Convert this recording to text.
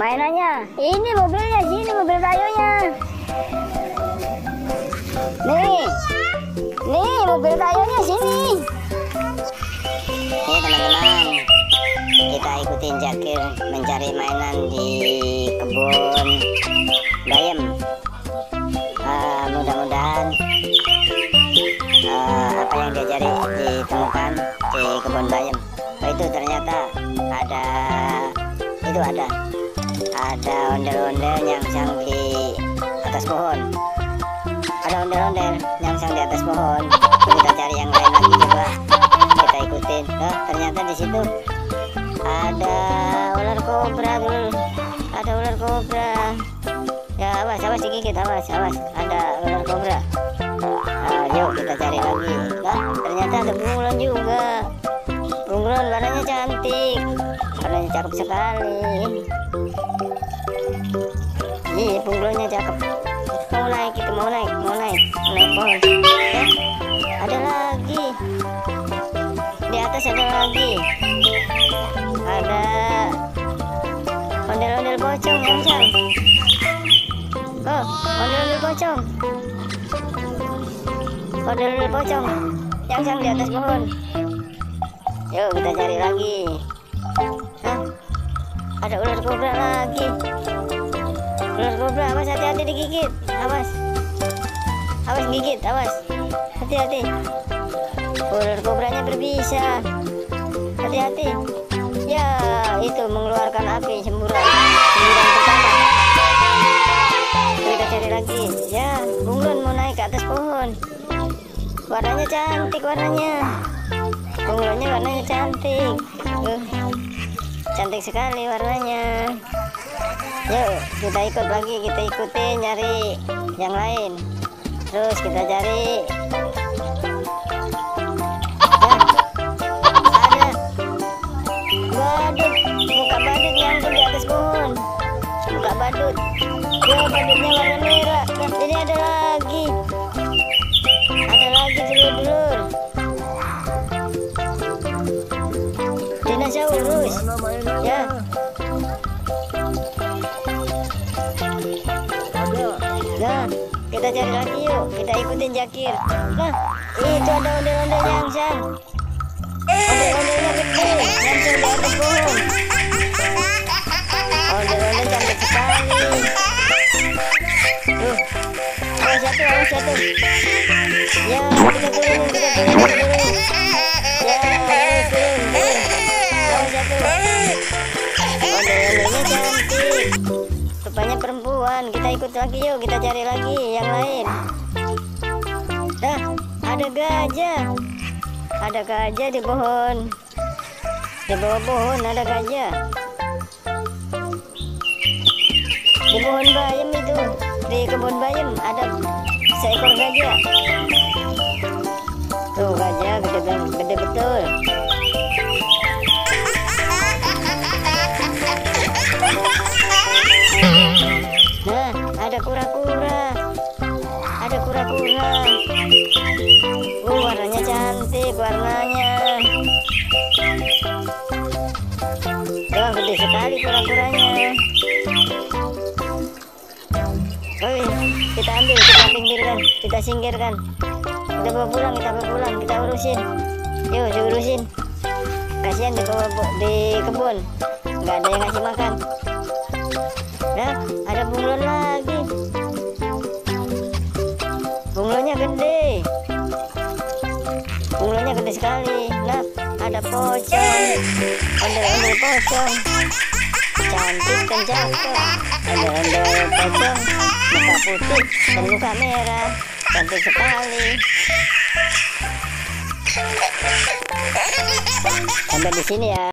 mainannya. Ini mobilnya, sini mobil kayunya. Nih mobil kayunya sini. Oke teman-teman, kita ikutin Zakir mencari mainan di kebun bayam. Mudah-mudahan apa yang dia cari ditemukan di kebun bayam. Itu ternyata ada ondel-ondel nyangsang di atas pohon. Ada ondel-ondel nyangsang di atas pohon. Kita cari yang lain lagi, coba kita ikutin. Ternyata di situ ada ular kobra dulu. Ada ular kobra. Ya awas digigit, awas. Ada ular kobra. Yuk kita cari lagi. Ternyata ada bunglon juga. Bunglon warnanya cantik, warnanya cakep sekali. Iya, bunglonnya cakep. Mau naik pohon. Ada lagi. Di atas ada lagi. Ada ondel-ondel pocong nyangsang. Ondel-ondel pocong. Ondel-ondel pocong nyangsang di atas pohon. Yuk kita cari lagi. Ada ular kobra lagi. Ular kobra, awas, hati-hati digigit. Awas gigit, awas. Hati-hati. Ular kobranya berbisa. Hati-hati. Ya, itu mengeluarkan api semburan pertama. Kita cari lagi. Ya, bunglon mau naik ke atas pohon. Warnanya cantik warnanya. Bunglonnya warnanya cantik. Cantik sekali warnanya. Yuk kita ikut lagi, kita ikutin nyari yang lain. Terus kita cari. Ada badut, muka badut yang di atas pohon. Muka badut. Ya, badutnya warna merah. Ini ada lagi telur-telur. Dinosaurus. Ya. Nah, kita cari lagi yuk. Kita ikutin Zakir. Nah, itu ada ondel-ondel nyangsang. Ondel-ondelnya gede, nyangsang di atas pohon. Ondel-ondel cantik sekali. Awas satu. Ya, kita turun. Ya, turun. Awas satu. Ondel-ondelnya cantik. Rupanya perempuan. Kita ikut lagi yuk, kita cari lagi yang lain. Nah, ada gajah. Ada gajah di pohon. Di bawah pohon ada gajah. Di pohon bayam itu, di kebun bayam ada seekor gajah. Tuh gajah gede betul. Nah, ada kura-kura. Warnanya cantik warnanya. Wah, gede sekali kura-kuranya. Kita ambil, kita pinggirkan, kita singkirkan. Kita bawa pulang, kita urusin. Yuk, diurusin. Kasihan di kebun, nggak ada yang ngasih makan. Nah, ada bunglon lagi. Bunglonnya gede sekali. Nah, ada pocong, ondel-ondel pocong, cantik dan cakep. Ondel-ondel pocong, muka putih dan muka merah, cantik sekali. Sampai di sini ya.